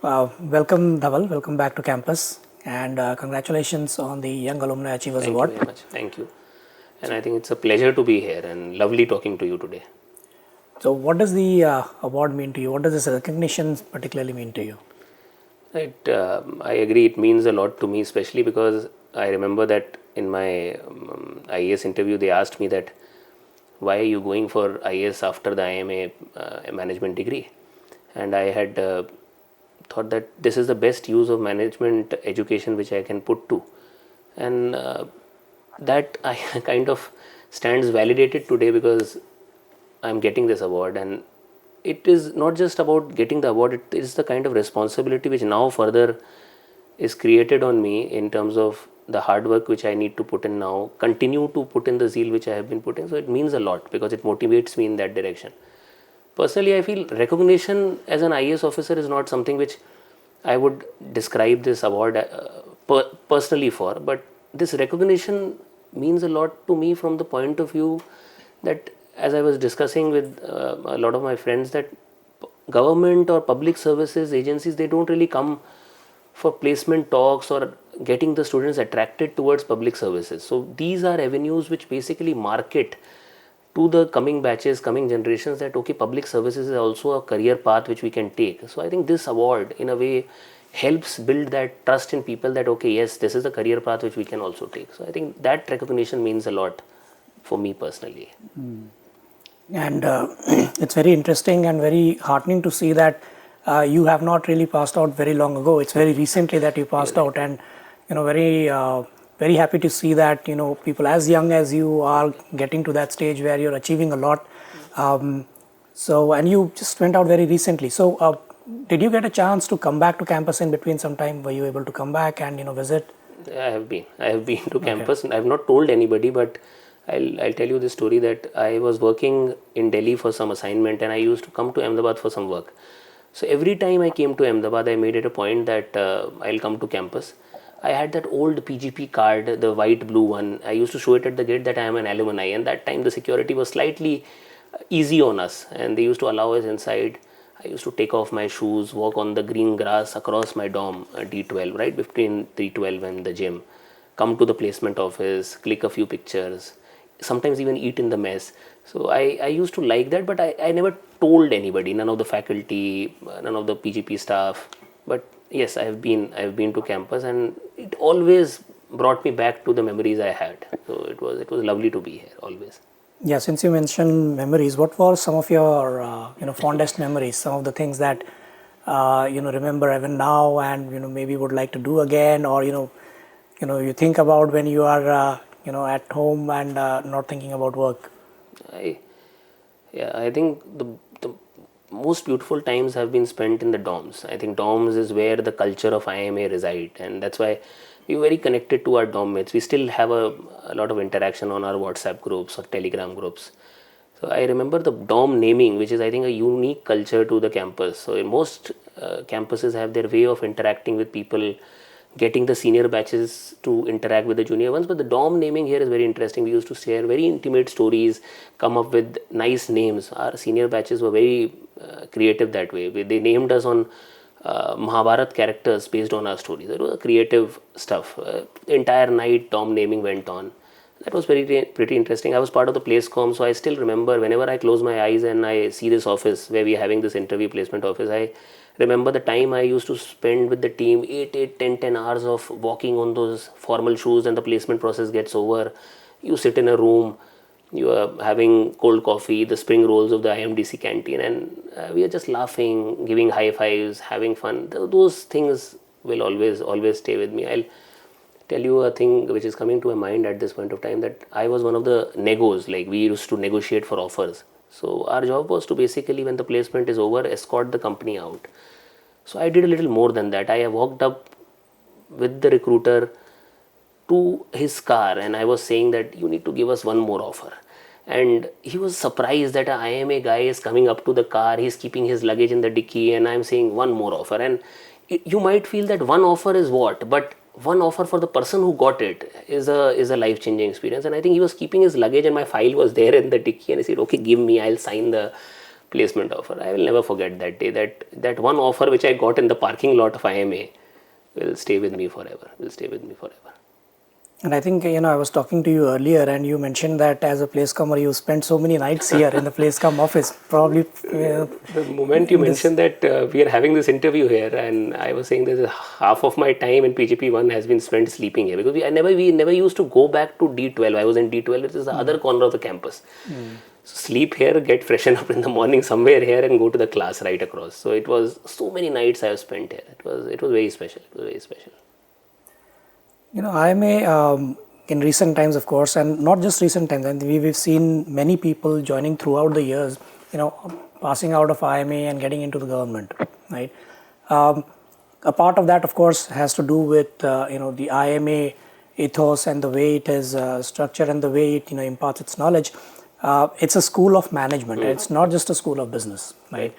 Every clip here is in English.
Welcome, Dhaval. Welcome back to campus, and congratulations on the Young Alumni Achievers Thank you Award. very much. Thank you. And I think it's a pleasure to be here and lovely talking to you today. So, what does the award mean to you? What does this recognition particularly mean to you? I agree, it means a lot to me, especially because I remember that in my IAS interview, they asked me that why are you going for IAS after the IIMA management degree? And I had thought that this is the best use of management education which I can put to. And that I kind of stands validated today because I'm getting this award, and it is not just about getting the award, it is the kind of responsibility which now further is created on me in terms of the hard work which I need to put in now, continue to put in the zeal which I have been putting. So it means a lot because it motivates me in that direction. Personally, I feel recognition as an IAS officer is not something which I would describe this award personally for, but this recognition means a lot to me from the point of view that, as I was discussing with a lot of my friends, that government or public services agencies, they don't really come for placement talks or getting the students attracted towards public services. So these are avenues which basically market to the coming batches, coming generations, that okay, public services is also a career path which we can take. So I think this award in a way helps build that trust in people that okay, yes, this is a career path which we can also take. So I think that recognition means a lot for me personally. And it's very interesting and very heartening to see that you have not really passed out very long ago. It's very recently that you passed out, and very happy to see that people as young as you are getting to that stage where you're achieving a lot. And you just went out very recently. So, did you get a chance to come back to campus in between some time? Were you able to come back and visit? I have been. I have been to campus. I have not told anybody, but I'll tell you the story that I was working in Delhi for some assignment, and I used to come to Ahmedabad for some work. So every time I came to Ahmedabad, I made it a point that I'll come to campus. I had that old PGP card, the white blue one. I used to show it at the gate that I am an alumni, and that time the security was slightly easy on us, and they used to allow us inside. I used to take off my shoes, walk on the green grass across my dorm, D12, right between 312 and the gym, come to the placement office, click a few pictures, sometimes even eat in the mess. So I used to like that, but I never told anybody, none of the faculty, none of the PGP staff. But yes, I've been to campus, and it always brought me back to the memories I had. So it was lovely to be here always. Yeah, since you mentioned memories, what were some of your fondest memories? Some of the things that remember even now, and maybe would like to do again, or you think about when you are at home and not thinking about work. I Yeah, I think the most beautiful times have been spent in the dorms. I think dorms is where the culture of IIMA reside, and that's why we're very connected to our dorm mates. We still have a lot of interaction on our WhatsApp groups or Telegram groups. So I remember the dorm naming, which is I think a unique culture to the campus. So in most campuses have their way of interacting with people, getting the senior batches to interact with the junior ones. But the dorm naming here is very interesting. We used to share very intimate stories, come up with nice names. Our senior batches were very creative that way. They named us on Mahabharat characters based on our stories. It was creative stuff. The entire night dorm naming went on. That was pretty interesting. I was part of the placecom, so I still remember whenever I close my eyes and I see this office where we are having this interview placement office, I remember the time I used to spend with the team 10 hours of walking on those formal shoes, and the placement process gets over. You sit in a room, you are having cold coffee, the spring rolls of the IMDC canteen, and we are just laughing, giving high fives, having fun. Those things will always stay with me. I'll tell you a thing which is coming to my mind at this point of time, that I was one of the negos. Like, we used to negotiate for offers. So our job was to basically, when the placement is over, escort the company out. So I did a little more than that. I walked up with the recruiter to his car, and I was saying that you need to give us one more offer. And he was surprised that I am a guy is coming up to the car, he's keeping his luggage in the dicky, and I'm saying one more offer. And you might feel that one offer is what, but one offer for the person who got it is a life changing experience. And I think he was keeping his luggage, and my file was there in the dicky, and I said, okay, give me, I'll sign the placement offer. I will never forget that day. That one offer which I got in the parking lot of IIMA will stay with me forever. Will stay with me forever. And I think, I was talking to you earlier and you mentioned that as a placecomer, you spent so many nights here in the placecom office. Probably. The moment you mentioned that we are having this interview here, and I was saying that half of my time in PGP1 has been spent sleeping here, because we never used to go back to D12. I was in D12, which is the other corner of the campus. So sleep here, get freshen up in the morning somewhere here, and go to the class right across. So it was so many nights I have spent here. It was very special. It was very special. IIMA, in recent times, of course, and not just recent times, and we've seen many people joining throughout the years, passing out of IIMA and getting into the government, right? A part of that, of course, has to do with, the IIMA ethos and the way it is structured and the way it, imparts its knowledge. It's a school of management. It's not just a school of business, right?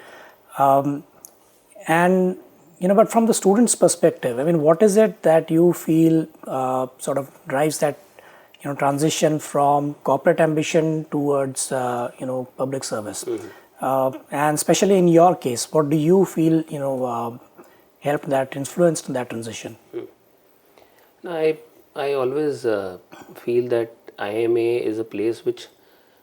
And but from the student's perspective, I mean, what is it that you feel sort of drives that, transition from corporate ambition towards, public service? And especially in your case, what do you feel, helped that, influenced that transition? I always feel that IIMA is a place which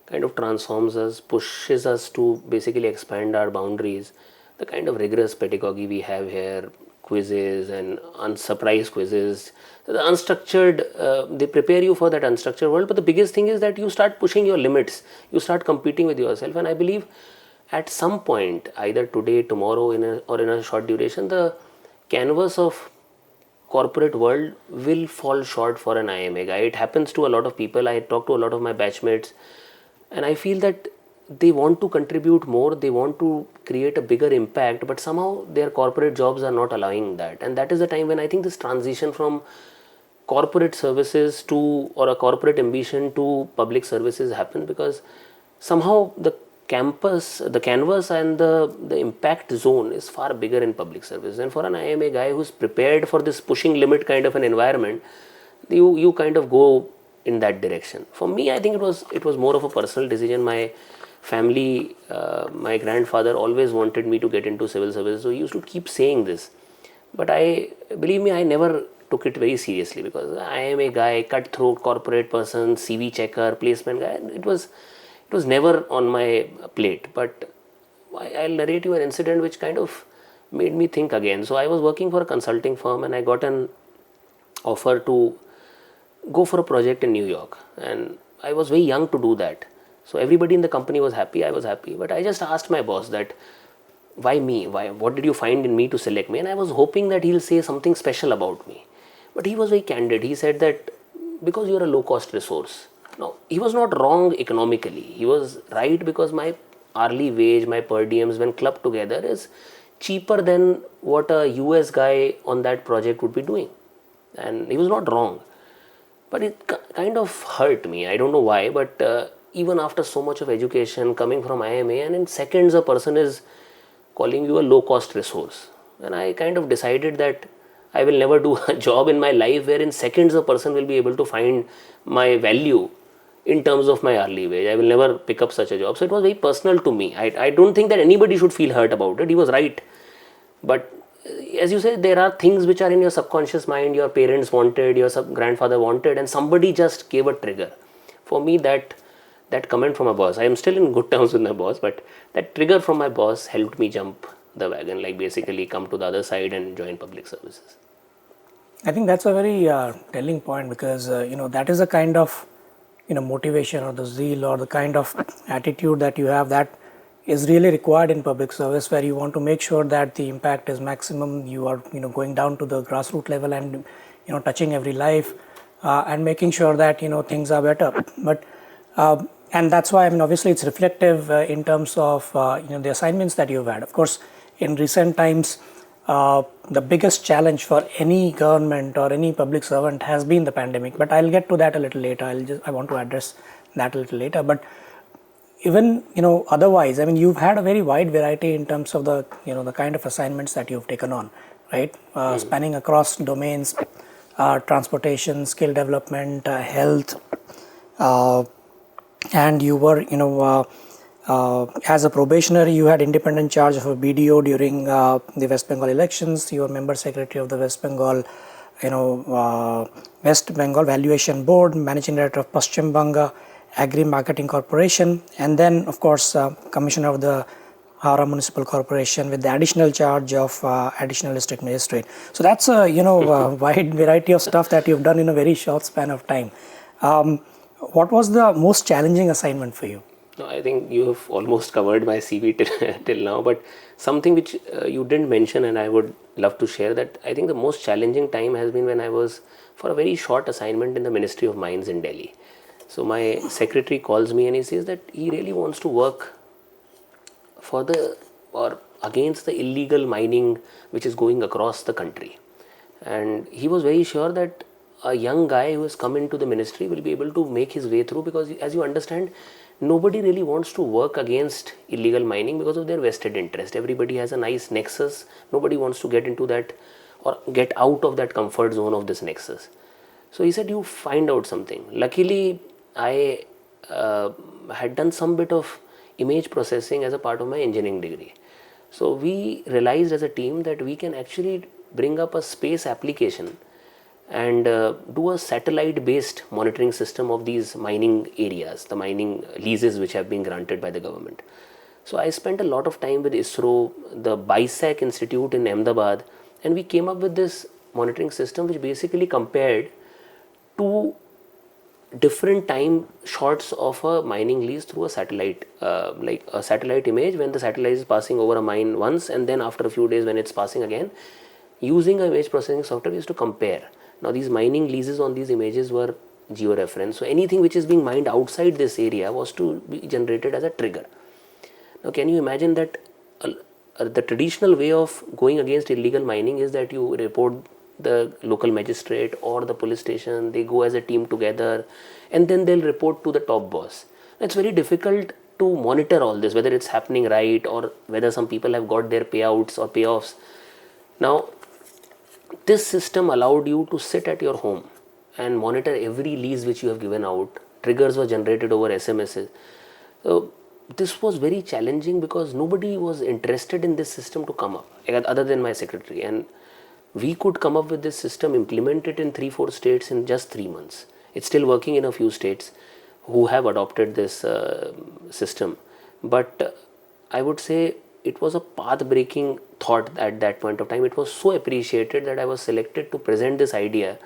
kind of transforms us, pushes us to basically expand our boundaries. The kind of rigorous pedagogy we have here, quizzes and unsurprise quizzes, the unstructured, they prepare you for that unstructured world. But the biggest thing is that you start pushing your limits, you start competing with yourself. And I believe at some point, either today, tomorrow, or in a short duration, the canvas of corporate world will fall short for an IIMA guy. It happens to a lot of people. I talk to a lot of my batchmates, and I feel that they want to contribute more, they want to create a bigger impact, but somehow their corporate jobs are not allowing that. And that is the time when I think this transition from corporate services to, or a corporate ambition to public services happen, because somehow the campus, the canvas and the impact zone is far bigger in public service. And for an IIMA guy who's prepared for this pushing limit kind of an environment, you kind of go in that direction. For me, I think it was more of a personal decision. My family, my grandfather always wanted me to get into civil service, so he used to keep saying this. But believe me, I never took it very seriously, because I am a guy, cutthroat corporate person, CV checker, placement guy. It was never on my plate. But I'll narrate you an incident which kind of made me think again. So I was working for a consulting firm, and I got an offer to go for a project in New York, and I was very young to do that. So everybody in the company was happy, I was happy, but I just asked my boss that, why me? What did you find in me to select me? And I was hoping that he'll say something special about me. But he was very candid. He said that because you're a low-cost resource. Now, he was not wrong economically. He was right, because my hourly wage, my per diems, when clubbed together, is cheaper than what a US guy on that project would be doing. And he was not wrong. But it kind of hurt me. I don't know why, but even after so much of education coming from IIMA, and in seconds a person is calling you a low-cost resource. And I kind of decided that I will never do a job in my life where in seconds a person will be able to find my value in terms of my hourly wage. I will never pick up such a job. So it was very personal to me. I don't think that anybody should feel hurt about it. He was right. But as you said, there are things which are in your subconscious mind, your parents wanted, your grandfather wanted, and somebody just gave a trigger. For me, that comment from my boss, I am still in good terms with my boss, but that trigger from my boss helped me jump the wagon, like basically come to the other side and join public services. I think that's a very telling point, because that is a kind of motivation or the zeal or the kind of attitude that you have that is really required in public service, where you want to make sure that the impact is maximum. You are going down to the grassroots level and touching every life and making sure that things are better. But and that's why, I mean, obviously it's reflective in terms of the assignments that you've had. Of course, in recent times, the biggest challenge for any government or any public servant has been the pandemic. But I'll get to that a little later. I want to address that a little later. But even otherwise, I mean, you've had a very wide variety in terms of the the kind of assignments that you've taken on, right? Spanning across domains, transportation, skill development, health. And you were, As a probationary, you had independent charge of a BDO during the West Bengal elections. You were member secretary of the West Bengal, West Bengal Valuation Board, managing director of Paschim Banga Agri Marketing Corporation, and then, of course, commissioner of the Howrah Municipal Corporation with the additional charge of additional district magistrate. So that's a wide variety of stuff that you've done in a very short span of time. What was the most challenging assignment for you? No, I think you have almost covered my CV till now, but something which you didn't mention and I would love to share, that I think the most challenging time has been when I was for a very short assignment in the Ministry of Mines in Delhi. So my secretary calls me and he says that he really wants to work for against the illegal mining which is going across the country. And he was very sure that a young guy who has come into the ministry will be able to make his way through, because as you understand, nobody really wants to work against illegal mining because of their vested interest. Everybody has a nice nexus. Nobody wants to get into that or get out of that comfort zone of this nexus. So he said, you find out something. Luckily, I had done some bit of image processing as a part of my engineering degree. So we realized as a team that we can actually bring up a space application and do a satellite based monitoring system of these mining areas, the mining leases which have been granted by the government. So I spent a lot of time with ISRO, the BISAC Institute in Ahmedabad, and we came up with this monitoring system which basically compared two different time shots of a mining lease through a satellite, like a satellite image when the satellite is passing over a mine once, and then after a few days when it's passing again. Using a image processing software, we used to compare. Now these mining leases on these images were geo-referenced, so anything which is being mined outside this area was to be generated as a trigger. Now can you imagine that the traditional way of going against illegal mining is that you report the local magistrate or the police station, they go as a team together and then they'll report to the top boss. It's very difficult to monitor all this, whether it's happening right or whether some people have got their payouts or payoffs. Now this system allowed you to sit at your home and monitor every lease which you have given out. Triggers were generated over SMSs. So this was very challenging because nobody was interested in this system to come up other than my secretary, and we could come up with this system, implement it in 3-4 states in just 3 months. It's still working in a few states who have adopted this system, but I would say it was a path-breaking thought at that point of time. It was so appreciated that I was selected to present this idea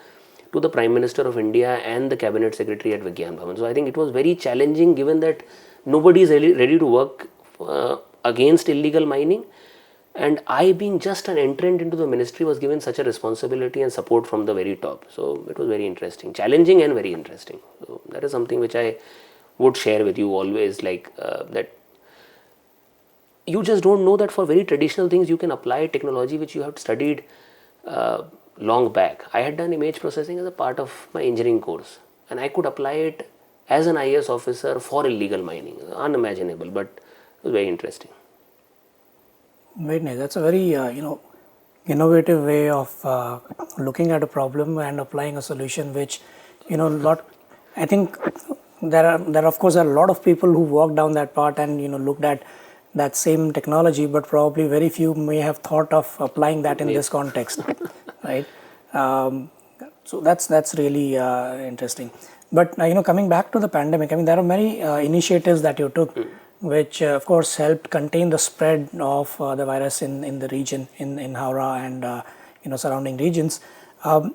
to the Prime Minister of India and the Cabinet Secretary at Vigyan Bhavan. So I think it was very challenging, given that nobody is ready to work against illegal mining, and I, being just an entrant into the ministry, was given such a responsibility and support from the very top. So it was very interesting, challenging and very interesting. So that is something which I would share with you always, like that you just don't know that for very traditional things you can apply technology which you have studied long back. I had done image processing as a part of my engineering course, and I could apply it as an IAS officer for illegal mining. Unimaginable, but it was very interesting. Very nice. That's a very innovative way of looking at a problem and applying a solution, which I think there are of course a lot of people who walked down that path and looked at that same technology, but probably very few may have thought of applying that in this context, right? So that's really interesting. But coming back to the pandemic, I mean, there are many initiatives that you took, which of course helped contain the spread of the virus in the region, in Howrah and surrounding regions.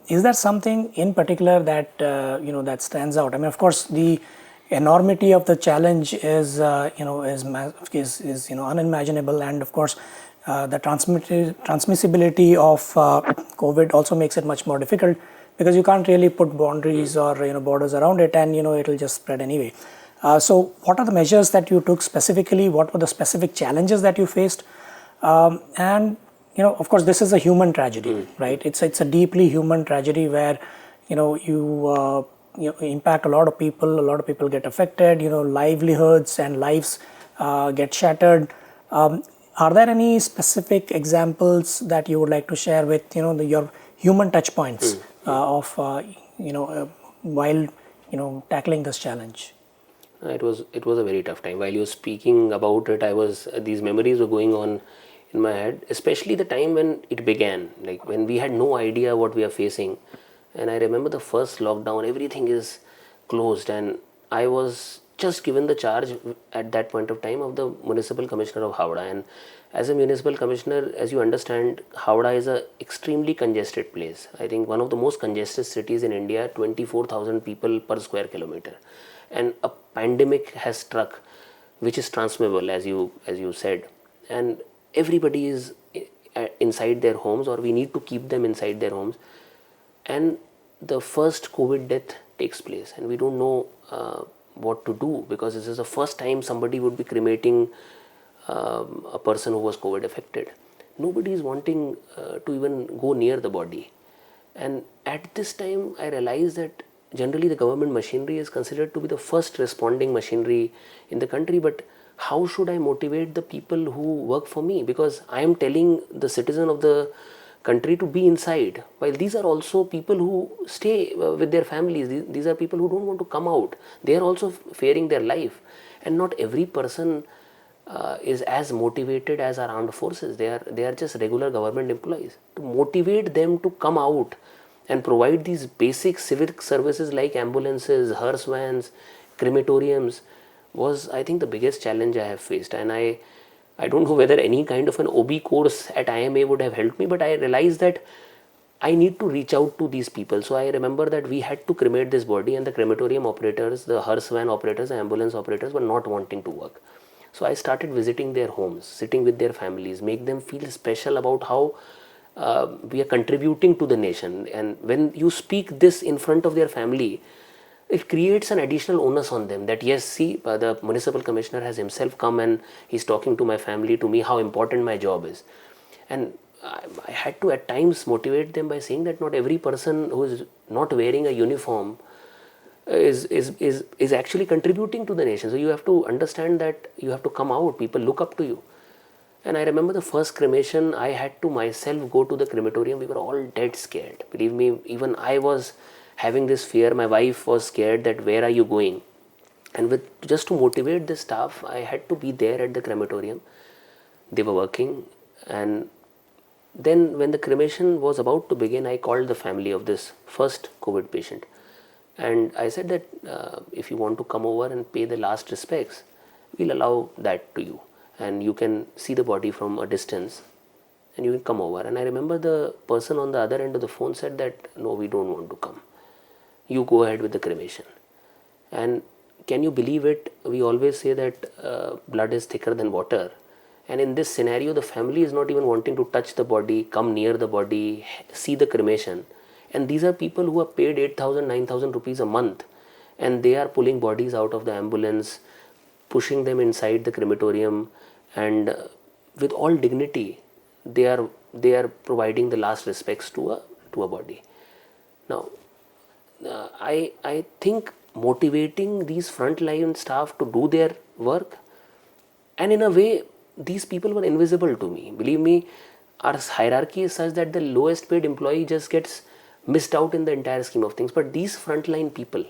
Is there something in particular that that stands out? I mean, of course, the enormity of the challenge is unimaginable, and of course the transmissibility of COVID also makes it much more difficult, because you can't really put boundaries or borders around it, and it'll just spread anyway. So what are the measures that you took specifically? What were the specific challenges that you faced? And of course, this is a human tragedy, right? It's a deeply human tragedy where you impact a lot of people get affected, livelihoods and lives get shattered. Are there any specific examples that you would like to share with your human touch points of while tackling this challenge? It was a very tough time. While you were speaking about it, these memories were going on in my head, especially the time when it began, like when we had no idea what we are facing. And I remember the first lockdown, everything is closed, and I was just given the charge at that point of time of the municipal commissioner of Howrah. And as a municipal commissioner, as you understand, Howrah is a extremely congested place. I think one of the most congested cities in India, 24,000 people per square kilometer. And a pandemic has struck, which is transmissible, as you said, and everybody is inside their homes, or we need to keep them inside their homes. And the first COVID death takes place, and we don't know what to do, because this is the first time somebody would be cremating a person who was COVID affected. Nobody is wanting to even go near the body. And at this time, I realized that generally the government machinery is considered to be the first responding machinery in the country. But how should I motivate the people who work for me? Because I am telling the citizen of the country to be inside, while these are also people who stay with their families. These are people who don't want to come out. They are also fearing their life. And not every person is as motivated as our armed forces. They are just regular government employees. To motivate them to come out and provide these basic civic services like ambulances, hearse vans, crematoriums was, I think, the biggest challenge I have faced. And I don't know whether any kind of an OB course at IIMA would have helped me, but I realized that I need to reach out to these people. So I remember that we had to cremate this body, and the crematorium operators, the hearse van operators, the ambulance operators were not wanting to work. So I started visiting their homes, sitting with their families, make them feel special about how we are contributing to the nation. And when you speak this in front of their family, it creates an additional onus on them that yes, see, the municipal commissioner has himself come and he's talking to my family, to me, how important my job is. And I had to at times motivate them by saying that not every person who is not wearing a uniform is actually contributing to the nation. So you have to understand that you have to come out. People look up to you. And I remember the first cremation, I had to myself go to the crematorium. We were all dead scared. Believe me, even I was having this fear. My wife was scared that where are you going? And just to motivate the staff, I had to be there at the crematorium. They were working. And then when the cremation was about to begin, I called the family of this first COVID patient. And I said that if you want to come over and pay the last respects, we'll allow that to you. And you can see the body from a distance and you can come over. And I remember the person on the other end of the phone said that, no, we don't want to come. You go ahead with the cremation. And can you believe it? We always say that blood is thicker than water. And in this scenario, the family is not even wanting to touch the body, come near the body, see the cremation. And these are people who are paid 8,000, 9,000 rupees a month. And they are pulling bodies out of the ambulance, pushing them inside the crematorium, and with all dignity, they are providing the last respects to a body. Now, I think motivating these frontline staff to do their work, and in a way, these people were invisible to me. Believe me, our hierarchy is such that the lowest paid employee just gets missed out in the entire scheme of things. But these frontline people,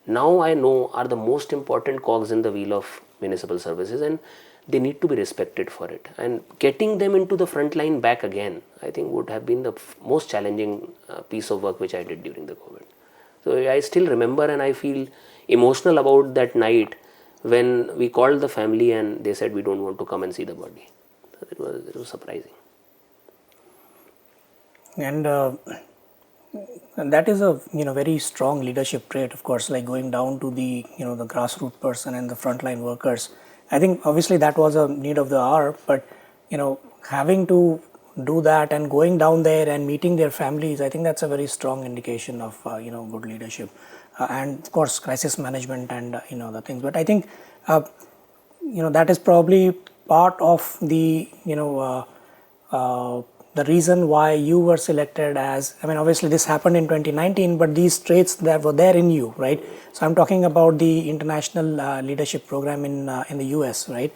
now I know, are the most important cogs in the wheel of municipal services, and they need to be respected for it. And getting them into the front line back again, I think would have been the most challenging piece of work which I did during the COVID. So I still remember, and I feel emotional about that night when we called the family and they said we don't want to come and see the body. So it was surprising. And that is a very strong leadership trait, of course, like going down to the the grassroots person and the frontline workers. I think obviously that was a need of the hour, but having to do that and going down there and meeting their families, I think that's a very strong indication of good leadership, and of course crisis management and the things. But I think that is probably part of the the reason why you were selected as, I mean, obviously this happened in 2019, but these traits that were there in you, right? So I'm talking about the international leadership program in the US, right?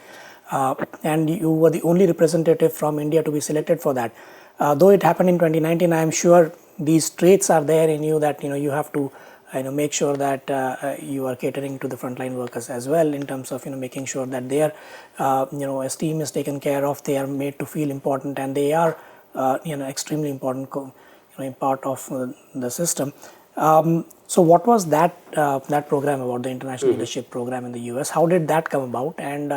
And you were the only representative from India to be selected for that. Though it happened in 2019, I am sure these traits are there in you that you have to make sure that you are catering to the frontline workers as well, in terms of making sure that their esteem is taken care of, they are made to feel important, and they are extremely important part of the system. So what was that program about, the international leadership program in the US? How did that come about, and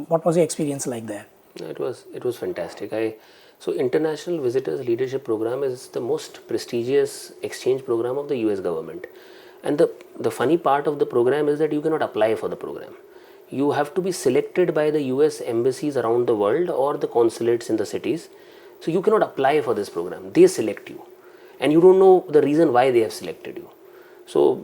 what was the experience like there? It was fantastic. So International Visitors Leadership Program is the most prestigious exchange program of the US government. And the funny part of the program is that you cannot apply for the program. You have to be selected by the US embassies around the world or the consulates in the cities. So you cannot apply for this program. They select you. And you don't know the reason why they have selected you. So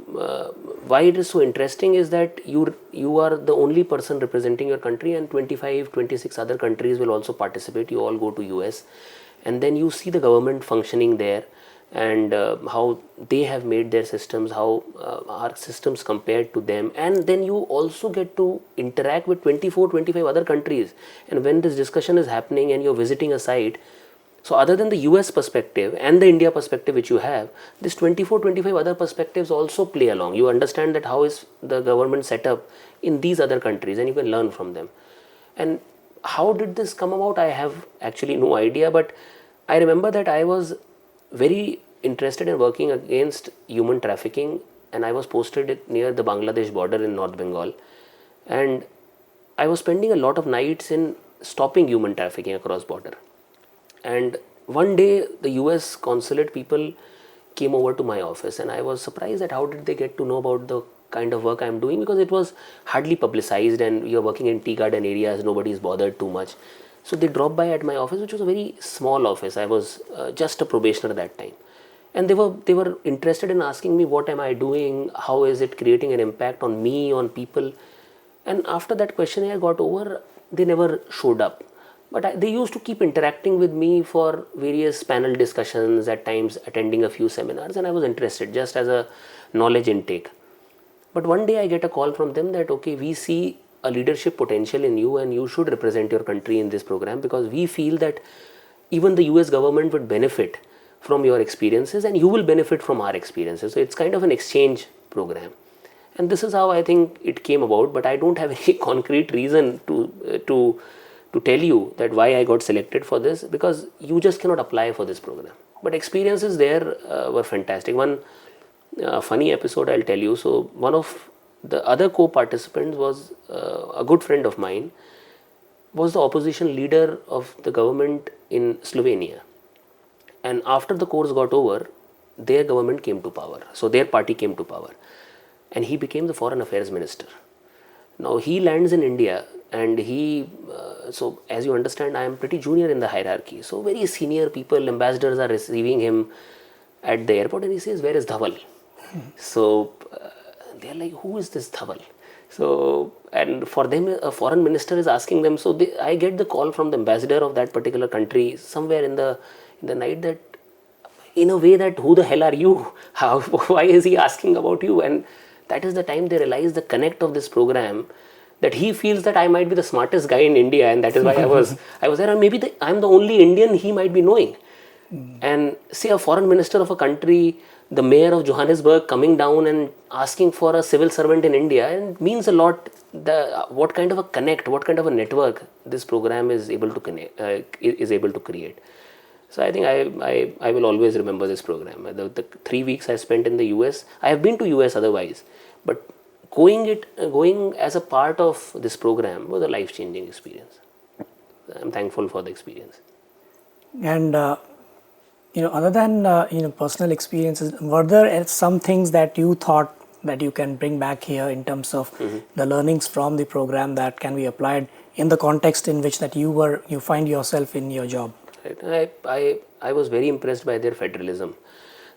why it is so interesting is that you are the only person representing your country, and 25, 26 other countries will also participate. You all go to US, and then you see the government functioning there, and how they have made their systems, how our systems compared to them, and then you also get to interact with 24, 25 other countries. And when this discussion is happening and you're visiting a site, so other than the US perspective and the India perspective which you have, this 24, 25 other perspectives also play along. You understand that how is the government set up in these other countries, and you can learn from them. And how did this come about? I have actually no idea, but I remember that I was very interested in working against human trafficking, and I was posted near the Bangladesh border in North Bengal. And I was spending a lot of nights in stopping human trafficking across border. And one day the US consulate people came over to my office, and I was surprised at how did they get to know about the kind of work I'm doing, because it was hardly publicized, and you're working in tea garden areas, nobody's bothered too much. So they dropped by at my office, which was a very small office. I was just a probationer at that time. And they were interested in asking me, what am I doing? How is it creating an impact on me, on people? And after that questionnaire got over, they never showed up. But they used to keep interacting with me for various panel discussions, at times attending a few seminars, and I was interested just as a knowledge intake. But one day I get a call from them that, okay, we see a leadership potential in you, and you should represent your country in this program, because we feel that even the US government would benefit from your experiences, and you will benefit from our experiences. So it's kind of an exchange program. And this is how I think it came about, but I don't have any concrete reason to tell you that why I got selected for this, because you just cannot apply for this program. But experiences there were fantastic. One funny episode I'll tell you. So one of the other co-participants was a good friend of mine, was the opposition leader of the government in Slovenia. And after the course got over, their government came to power. So their party came to power. And he became the foreign affairs minister. Now he lands in India, and so as you understand, I am pretty junior in the hierarchy. So very senior people, ambassadors are receiving him at the airport, and he says, where is Dhaval? So they're like, who is this Dhaval? So, and for them, a foreign minister is asking them. So I get the call from the ambassador of that particular country somewhere in the night, that in a way that, who the hell are you? Why is he asking about you? And that is the time they realize the connect of this program, that he feels that I might be the smartest guy in India, and that is why I was there, and maybe I'm the only Indian he might be knowing. And say a foreign minister of a country, the mayor of Johannesburg, coming down and asking for a civil servant in India, and means a lot. What kind of a connect, what kind of a network this program is able to create. So I think I will always remember this program. The 3 weeks I spent in the US, I have been to US otherwise, but going as a part of this program was a life-changing experience. I'm thankful for the experience. And other than personal experiences, were there some things that you thought that you can bring back here in terms of the learnings from the program that can be applied in the context in which that you find yourself in your job? Right. I was very impressed by their federalism.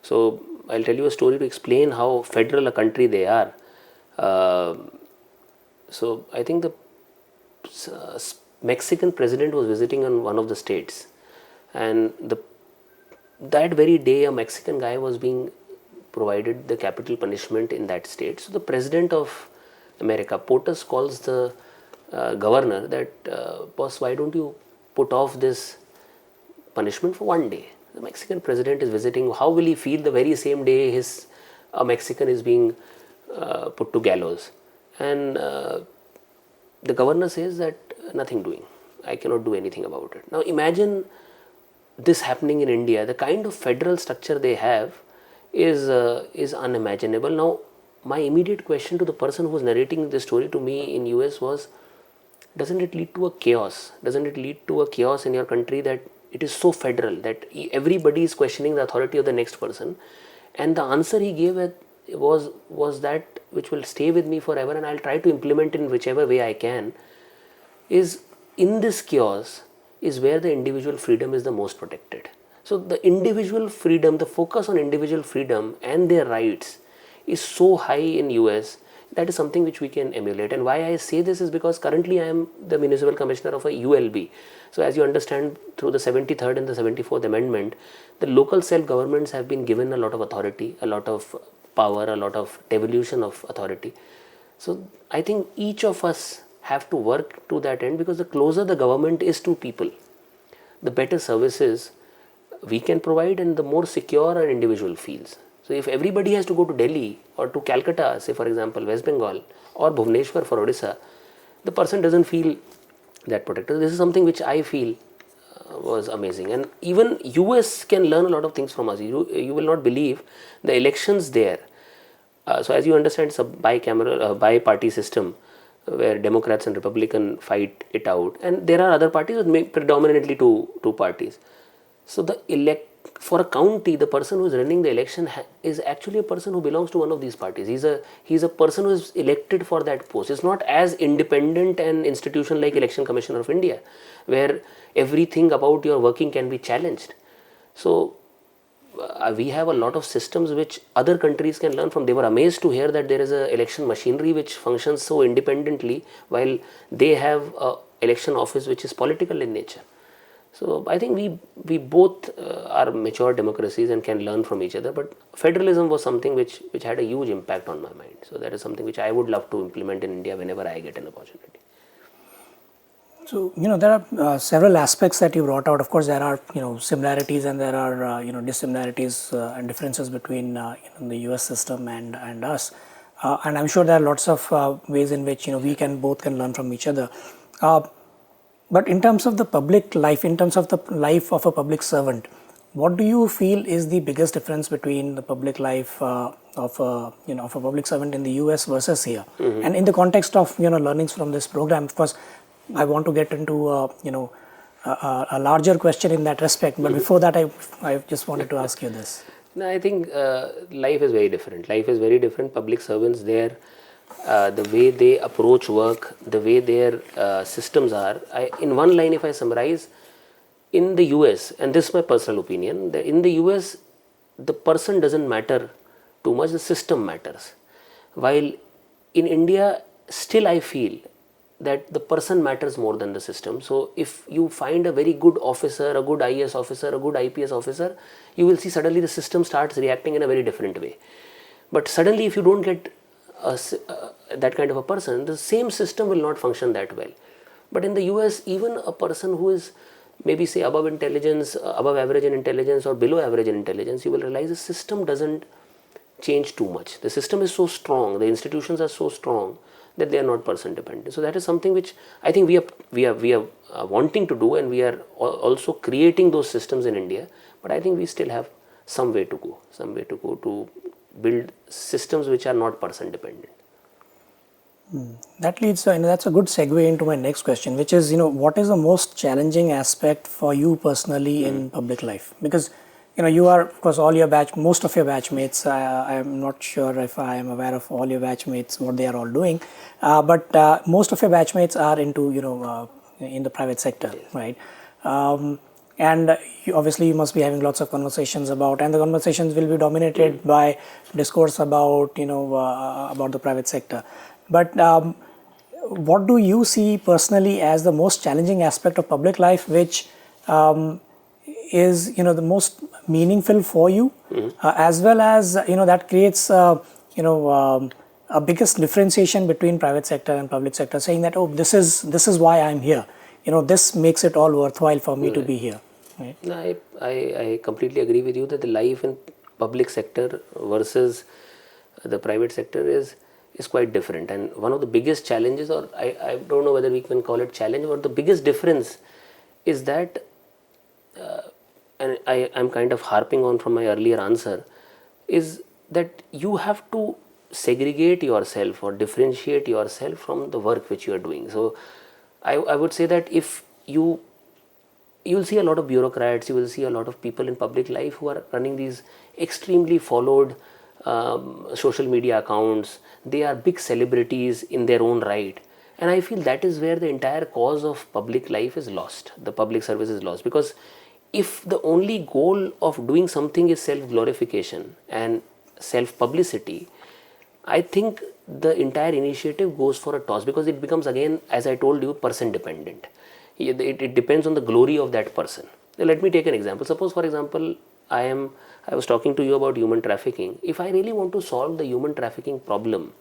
So I'll tell you a story to explain how federal a country they are. So I think the Mexican president was visiting on one of the states, and that very day a Mexican guy was being provided the capital punishment in that state. So the president of America, POTUS, calls the governor that, boss, why don't you put off this punishment for one day? The Mexican president is visiting. How will he feel the very same day his a Mexican is being put to gallows, and the governor says that nothing doing, I cannot do anything about it. Now imagine this happening in India. The kind of federal structure they have is unimaginable. Now my immediate question to the person who was narrating this story to me in US was, doesn't it lead to a chaos? Doesn't it lead to a chaos in your country that it is so federal that everybody is questioning the authority of the next person? And the answer he gave was that, which will stay with me forever, and I'll try to implement in whichever way I can, is in this chaos is where the individual freedom is the most protected. So the individual freedom, the focus on individual freedom and their rights is so high in US. That is something which we can emulate. And why I say this is because currently I am the municipal commissioner of a ULB. So as you understand, through the 73rd and the 74th amendment, the local self-governments have been given a lot of authority, a lot of power, a lot of devolution of authority. So I think each of us have to work to that end, because the closer the government is to people, the better services we can provide and the more secure an individual feels. So if everybody has to go to Delhi or to Calcutta, say for example West Bengal, or Bhubaneswar for Odisha, the person doesn't feel that protected. This is something which I feel was amazing. And even US can learn a lot of things from us. You will not believe the elections there. So as you understand, it's a bi-party system where Democrats and Republican fight it out, and there are other parties with predominantly two parties. So for a county, the person who is running the election is actually a person who belongs to one of these parties. He's a person who is elected for that post. It's not as independent an institution like Election Commissioner of India, where everything about your working can be challenged. So we have a lot of systems which other countries can learn from. They were amazed to hear that there is a election machinery which functions so independently, while they have a election office which is political in nature. So I think we both are mature democracies and can learn from each other. But federalism was something which had a huge impact on my mind. So that is something which I would love to implement in India whenever I get an opportunity. So, there are several aspects that you brought out. Of course, there are, similarities, and there are, dissimilarities and differences between, the US system and us. And I'm sure there are lots of ways in which, we both can learn from each other. But in terms of the public life, in terms of the life of a public servant, what do you feel is the biggest difference between the public life of a public servant in the US versus here? Mm-hmm. And in the context of, learnings from this program, of course, I want to get into, a larger question in that respect. But before that, I just wanted to ask you this. No, I think life is very different. Life is very different. Public servants there, the way they approach work, the way their systems are. In one line, if I summarize, in the US, and this is my personal opinion, in the US, the person doesn't matter too much, the system matters. While in India, still I feel that the person matters more than the system. So if you find a very good officer, a good IAS officer, a good IPS officer, you will see suddenly the system starts reacting in a very different way. But suddenly if you don't get that kind of a person, the same system will not function that well. But in the US, even a person who is maybe say above average in intelligence or below average in intelligence, you will realize the system doesn't change too much. The system is so strong, the institutions are so strong that they are not person dependent. So that is something which I think we are wanting to do, and we are also creating those systems in India. But I think we still have some way to go to build systems which are not person dependent. That leads, that's a good segue into my next question, which is, what is the most challenging aspect for you personally in public life? Because, you are, of course, most of your batchmates, I am not sure if I am aware of all your batchmates, what they are all doing, but most of your batchmates are into, in the private sector, right? And obviously you must be having lots of conversations about, and the conversations will be dominated by discourse about, about the private sector. But what do you see personally as the most challenging aspect of public life, which is, the most meaningful for you, as well as, that creates, a biggest differentiation between private sector and public sector, saying that, oh, this is why I'm here. This makes it all worthwhile for me to be here. Right? No, I completely agree with you that the life in public sector versus The private sector is quite different, and one of the biggest challenges, or I don't know whether we can call it challenge, but the biggest difference is that, and I'm kind of harping on from my earlier answer, is that you have to segregate yourself or differentiate yourself from the work which you are doing. So I would say that if you will see a lot of bureaucrats, you will see a lot of people in public life who are running these extremely followed social media accounts. They are big celebrities in their own right. And I feel that is where the entire cause of public life is lost. The public service is lost. Because if the only goal of doing something is self glorification and self publicity, I think the entire initiative goes for a toss, because it becomes, again, as I told you, person dependent. It depends on the glory of that person. Now, let me take an example. Suppose, for example, I was talking to you about human trafficking. If I really want to solve the human trafficking problem,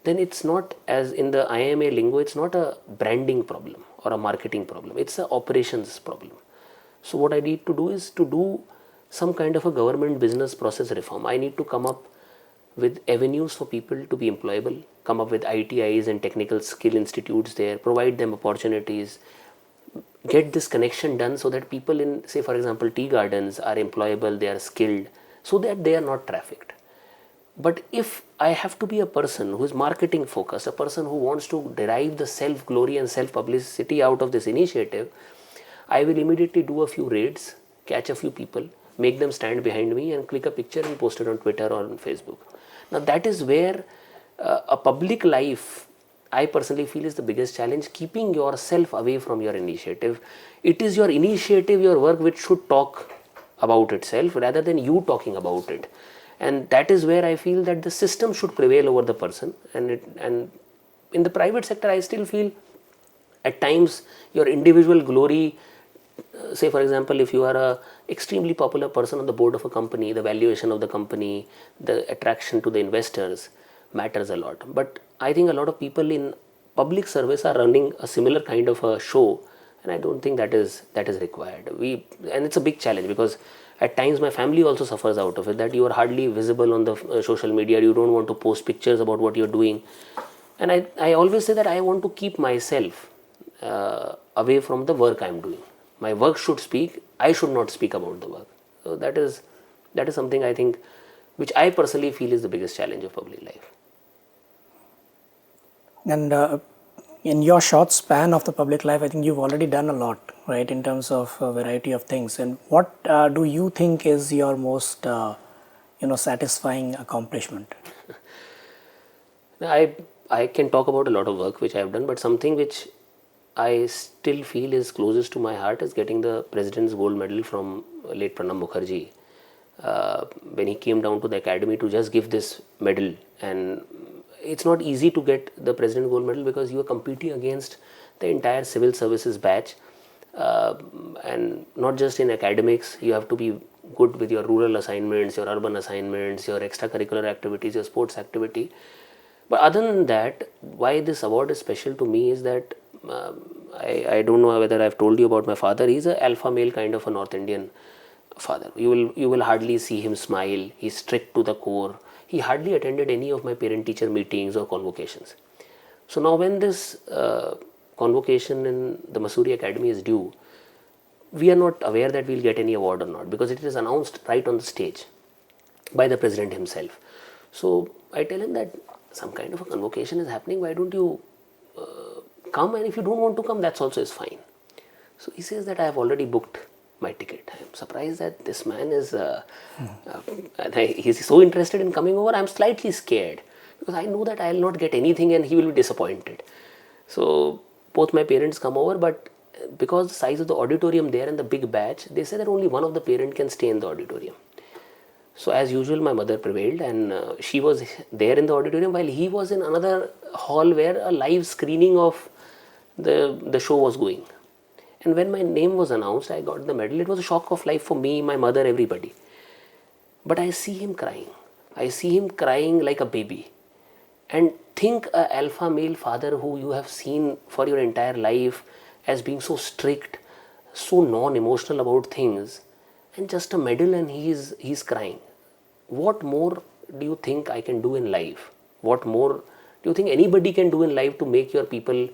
then it's not, as in the IIMA lingo, it's not a branding problem or a marketing problem. It's a operations problem. So what I need to do is to do some kind of a government business process reform. I need to come up with avenues for people to be employable, come up with ITIs and technical skill institutes there, provide them opportunities, get this connection done so that people in, say, for example, tea gardens are employable, they are skilled, so that they are not trafficked. But if I have to be a person who is marketing focused, a person who wants to derive the self glory and self publicity out of this initiative, I will immediately do a few raids, catch a few people, make them stand behind me and click a picture and post it on Twitter or on Facebook. Now that is where a public life, I personally feel, is the biggest challenge, keeping yourself away from your initiative. It is your initiative, your work, which should talk about itself rather than you talking about it. And that is where I feel that the system should prevail over the person. And in the private sector, I still feel at times your individual glory, say for example, if you are a extremely popular person on the board of a company, the valuation of the company, the attraction to the investors matters a lot. But I think a lot of people in public service are running a similar kind of a show, and I don't think that is required. And it's a big challenge, because at times my family also suffers out of it, that you are hardly visible on the social media, you don't want to post pictures about what you're doing. And I always say that I want to keep myself away from the work I'm doing. My work should speak, I should not speak about the work. So that is something, I think, which I personally feel is the biggest challenge of public life. And in your short span of the public life, I think you've already done a lot, right, in terms of a variety of things. And what do you think is your most, satisfying accomplishment? I can talk about a lot of work which I have done, but something which I still feel is closest to my heart is getting the President's Gold Medal from late Pranab Mukherjee. When he came down to the academy to just give this medal, and it's not easy to get the President Gold Medal because you are competing against the entire civil services batch, and not just in academics. You have to be good with your rural assignments, your urban assignments, your extracurricular activities, your sports activity. But other than that, why this award is special to me is that I don't know whether I've told you about my father. He's an alpha male kind of a North Indian father. You will hardly see him smile. He's strict to the core. He hardly attended any of my parent-teacher meetings or convocations. So now when this convocation in the Mussoorie Academy is due, we are not aware that we'll get any award or not, because it is announced right on the stage by the president himself. So I tell him that some kind of a convocation is happening. Why don't you come? And if you don't want to come, that's also is fine. So he says that I have already booked my ticket. I am surprised that this man is he's so interested in coming over. I'm slightly scared because I know that I'll not get anything and he will be disappointed. So both my parents come over, but because the size of the auditorium there and the big batch, they say that only one of the parent can stay in the auditorium. So as usual, my mother prevailed, and she was there in the auditorium while he was in another hall where a live screening of the show was going. And when my name was announced, I got the medal. It was a shock of life for me, my mother, everybody. But I see him crying. I see him crying like a baby. And think a alpha male father who you have seen for your entire life as being so strict, so non-emotional about things, and just a medal and he's crying. What more do you think I can do in life? What more do you think anybody can do in life to make your people,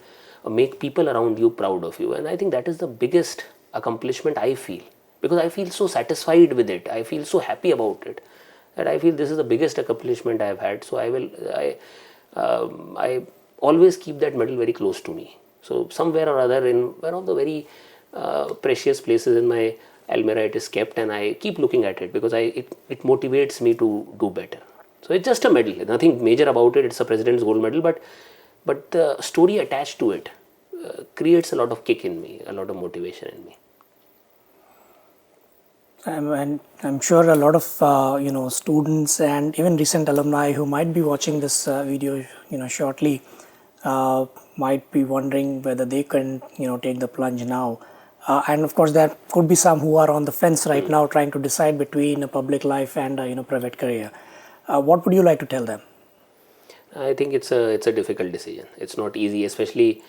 make people around you proud of you? And I think that is the biggest accomplishment I feel, because I feel so satisfied with it. I feel so happy about it that I feel this is the biggest accomplishment I have had. So I always keep that medal very close to me. So somewhere or other in one of the very precious places in my almirah it is kept, and I keep looking at it because it motivates me to do better. So it's just a medal, nothing major about it. It's a President's Gold Medal, but the story attached to it creates a lot of kick in me, a lot of motivation in me. And I'm sure a lot of students and even recent alumni who might be watching this video shortly might be wondering whether they can take the plunge now. And of course there could be some who are on the fence right now trying to decide between a public life and a private career. What would you like to tell them? I think it's a difficult decision. It's not easy, especially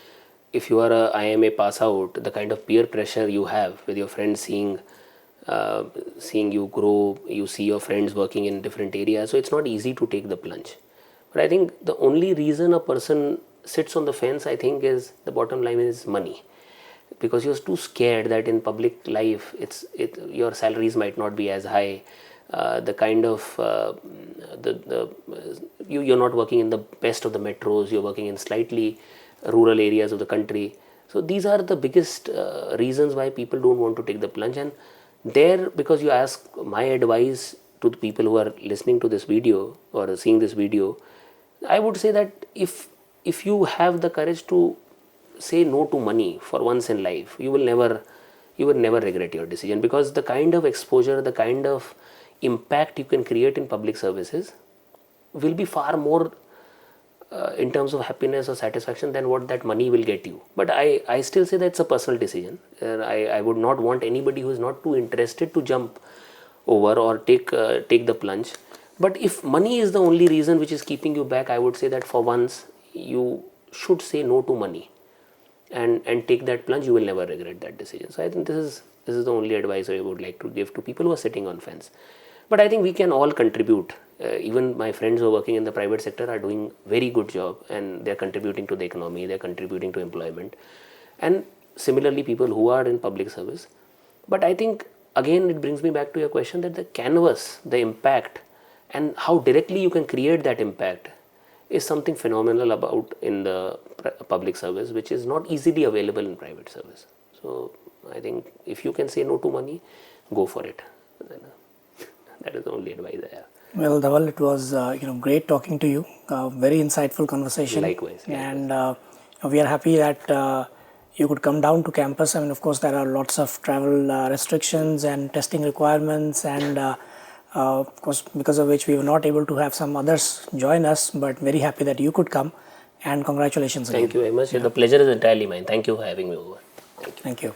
if you are a IIMA pass out. The kind of peer pressure you have with your friends seeing you grow, you see your friends working in different areas. So it's not easy to take the plunge. But I think the only reason a person sits on the fence, I think, is the bottom line is money. Because you're too scared that in public life your salaries might not be as high. The kind of you're not working in the best of the metros, you're working in slightly rural areas of the country. So these are the biggest reasons why people don't want to take the plunge. And there, because you ask my advice to the people who are listening to this video or seeing this video, I would say that if you have the courage to say no to money for once in life, you will never regret your decision, because the kind of exposure, the kind of impact you can create in public services will be far more in terms of happiness or satisfaction than what that money will get you. But I still say that it's a personal decision. I would not want anybody who is not too interested to jump over or take the plunge. But if money is the only reason which is keeping you back, I would say that for once you should say no to money and take that plunge. You will never regret that decision. So I think this is the only advice I would like to give to people who are sitting on fence. But I think we can all contribute. Even my friends who are working in the private sector are doing very good job, and they're contributing to the economy, they're contributing to employment. And similarly, people who are in public service. But I think, again, it brings me back to your question that the canvas, the impact, and how directly you can create that impact is something phenomenal about in the public service, which is not easily available in private service. So I think if you can say no to money, go for it. That is the only advice I have. Well, Dhaval, it was great talking to you. Very insightful conversation. Likewise. And we are happy that you could come down to campus. I mean, of course, there are lots of travel restrictions and testing requirements, and of course, because of which we were not able to have some others join us. But very happy that you could come, and congratulations again. Thank you very much. The pleasure is entirely mine. Thank you for having me over. Thank you.